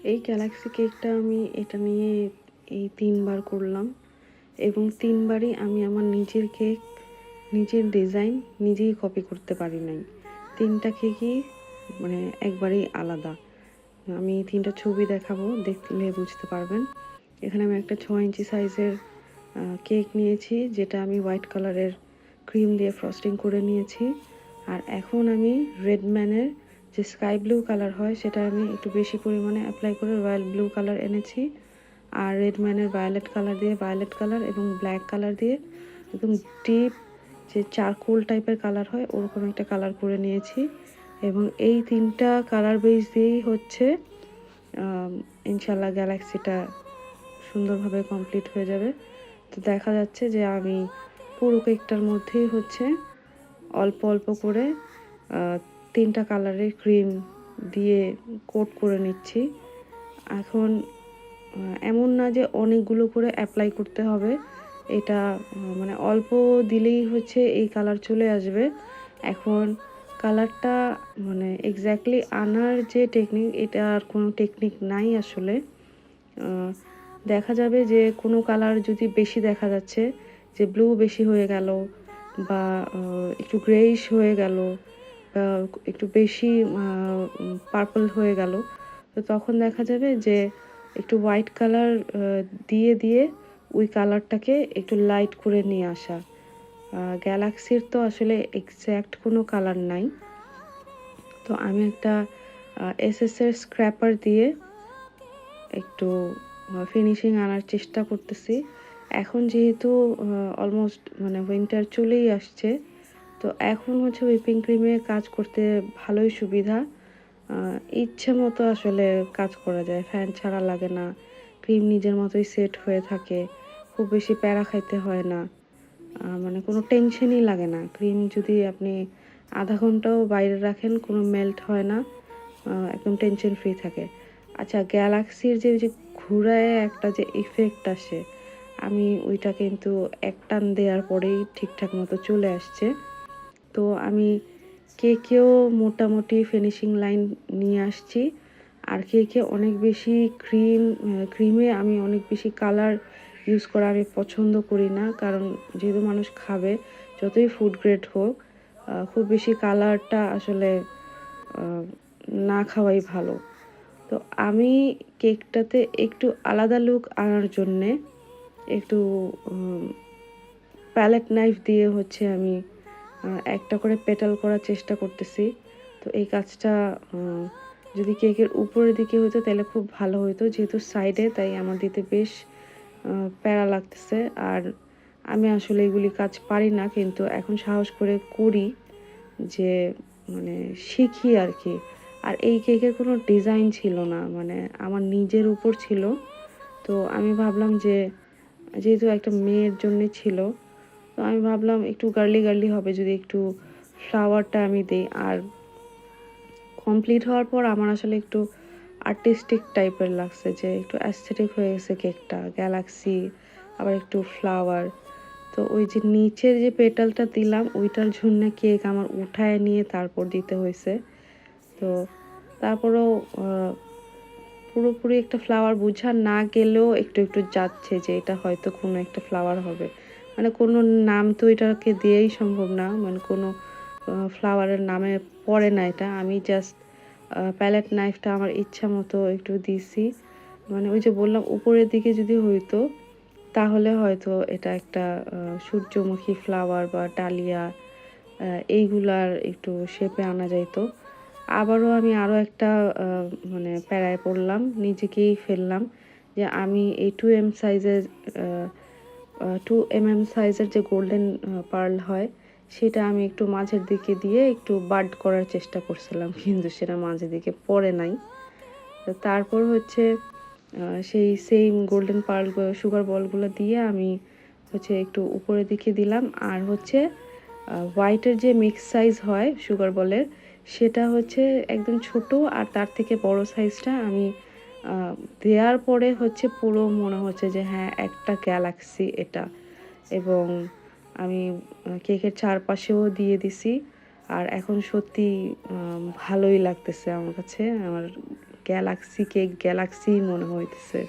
এই গ্যালাক্সি কেকটা আমি এটা নিয়ে এই ৩ বার করলাম এবং ৩ বারই আমি আমার নিজের কেক, নিজের ডিজাইন নিজেই কপি করতে পারি নাই। ৩ টা কেকই মানে একবারেই আলাদা। আমি ৩ টা ছবি দেখাবো, দেখলে বুঝতে পারবেন। এখানে আমি একটা ৬ ইঞ্চি সাইজের কেক নিয়েছি, যেটা আমি হোয়াইট কালারের ক্রিম দিয়ে ফ্রস্টিং করে নিয়েছি। আর এখন আমি রেডম্যানের যে স্কাই ব্লু কালার হয় সেটা আমি একটু বেশি পরিমাণে অ্যাপ্লাই করে রয়্যাল ব্লু কালার এনেছি। আর রেডম্যানের ভায়োলেট কালার দিয়ে ভায়োলেট কালার এবং ব্ল্যাক কালার দিয়ে একদম ডিপ যে চারকোল টাইপের কালার হয় ওরকম একটা কালার করে নিয়েছি। এবং এই ৩টা কালার বেস দিয়েই হচ্ছে ইনশাল্লাহ গ্যালাক্সিটা সুন্দরভাবে কমপ্লিট হয়ে যাবে। তো দেখা যাচ্ছে যে আমি পুরো কেকটার মধ্যেই হচ্ছে অল্প অল্প করে ৩টা কালারের ক্রিম দিয়ে কোট করে নিচ্ছি। এখন এমন না যে অনেকগুলো করে অ্যাপ্লাই করতে হবে, এটা মানে অল্প দিলেই হচ্ছে এই কালার চলে আসবে। এখন কালারটা মানে এক্স্যাক্টলি আনার যে টেকনিক, এটা আর কোনো টেকনিক নাই আসলে। দেখা যাবে যে কোনো কালার যদি বেশি দেখা যাচ্ছে, যে ব্লু বেশি হয়ে গেল বা একটু গ্রেইশ হয়ে গেল বা একটু বেশি পার্পল হয়ে গেল, তো তখন দেখা যাবে যে একটু হোয়াইট কালার দিয়ে দিয়ে ওই কালারটাকে একটু লাইট করে নিয়ে আসা। গ্যালাক্সির তো আসলে এক্স্যাক্ট কোনো কালার নাই। তো আমি একটা এসএসের স্ক্র্যাপার দিয়ে একটু ফিনিশিং আনার চেষ্টা করতেছি। এখন যেহেতু অলমোস্ট মানে উইন্টার চলেই আসছে, তো এখন হচ্ছে হুইপিং ক্রিমে কাজ করতে ভালোই সুবিধা। ইচ্ছে মতো আসলে কাজ করা যায়, ফ্যান ছাড়া লাগে না, ক্রিম নিজের মতোই সেট হয়ে থাকে, খুব বেশি প্যারা খাইতে হয় না, মানে কোনো টেনশনই লাগে না। ক্রিম যদি আপনি আধা ঘন্টাও বাইরে রাখেন কোনো মেল্ট হয় না, একদম টেনশন ফ্রি থাকে। আচ্ছা, গ্যালাক্সির যে যে ঘুরায় একটা যে ইফেক্ট আসে, আমি ওইটা কিন্তু এক টান দেওয়ার পরেই ঠিকঠাক মতো চলে আসছে। তো আমি কেকেও মোটামুটি ফিনিশিং লাইন নিয়ে আসছি। আর কেকে অনেক বেশি ক্রিমে আমি অনেক বেশি কালার ইউজ করা আমি পছন্দ করি না, কারণ যেহেতু মানুষ খাবে, যতই ফুড গ্রেড হোক, খুব বেশি কালারটা আসলে না খাওয়াই ভালো। তো আমি কেকটাতে একটু আলাদা লুক আনার জন্যে একটু প্যালেট নাইফ দিয়ে হচ্ছে আমি একটা করে পেটাল করার চেষ্টা করতেছি। তো এই কাজটা যদি কেকের উপরের দিকে হতো তাহলে খুব ভালো হতো, যেহেতু সাইডে, তাই আমার দিতে বেশ প্যারা লাগতেছে। আর আমি আসলে এগুলি কাজ পারি না, কিন্তু এখন সাহস করে করি, যে মানে শিখি আর কি। আর এই কেকের কোনো ডিজাইন ছিল না, মানে আমার নিজের উপর ছিল। তো আমি ভাবলাম যে যেহেতু একটা মেয়ের জন্যে ছিল, তো আমি ভাবলাম একটু গার্লি গার্লি হবে যদি একটু ফ্লাওয়ারটা আমি দিই। আর কমপ্লিট হওয়ার পর আমার আসলে একটু আর্টিস্টিক টাইপের লাগছে, যে একটু অ্যাস্থেটিক হয়ে গেছে কেকটা, গ্যালাক্সি আবার একটু ফ্লাওয়ার। তো ওই যে নিচের যে পেটালটা দিলাম ওইটার জন্য কেক আমার উঠায় নিয়ে তারপর দিতে হয়েছে। তো তারপরেও পুরোপুরি একটা ফ্লাওয়ার বোঝা না গেলেও একটু একটু যাচ্ছে যে এটা হয়তো কোনো একটা ফ্লাওয়ার হবে। মানে কোনো নাম তো এটাকে দিয়েই সম্ভব না, মানে কোনো ফ্লাওয়ারের নামে পড়ে না এটা। আমি জাস্ট প্যালেট নাইফটা আমার ইচ্ছা মতো একটু দিছি। মানে ওই যে বললাম উপরের দিকে যদি হইতো তাহলে হয়তো এটা একটা সূর্যমুখী ফ্লাওয়ার বা ডালিয়া এইগুলার একটু শেপে আনা যাইতো। আবারও আমি আরও একটা মানে প্যারায় পড়লাম, নিজেকেই ফেললাম, যে আমি এই 2M সাইজের 2mm সাইজের যে গোল্ডেন পার্ল হয় সেটা আমি একটু মাঝের দিকে দিয়ে একটু বাড করার চেষ্টা করছিলাম, কিন্তু সেটা মাঝের দিকে পড়ে নাই। তারপর হচ্ছে সেই সেম গোল্ডেন পার্ল সুগার বলগুলো দিয়ে আমি হচ্ছে একটু উপরের দিকে দিলাম। আর হচ্ছে হোয়াইটের যে মিক্স সাইজ হয় সুগার বলের, সেটা হচ্ছে একদম ছোট, আর তার থেকে বড় সাইজটা আমি দেওয়ার পরে হচ্ছে পুরো মনে হচ্ছে যে হ্যাঁ একটা গ্যালাক্সি এটা। এবং আমি কেকের চারপাশেও দিয়ে দিছি। আর এখন সত্যি ভালোই লাগতেছে আমার কাছে, আমার গ্যালাক্সি কেক গ্যালাক্সি মনে হইতেছে।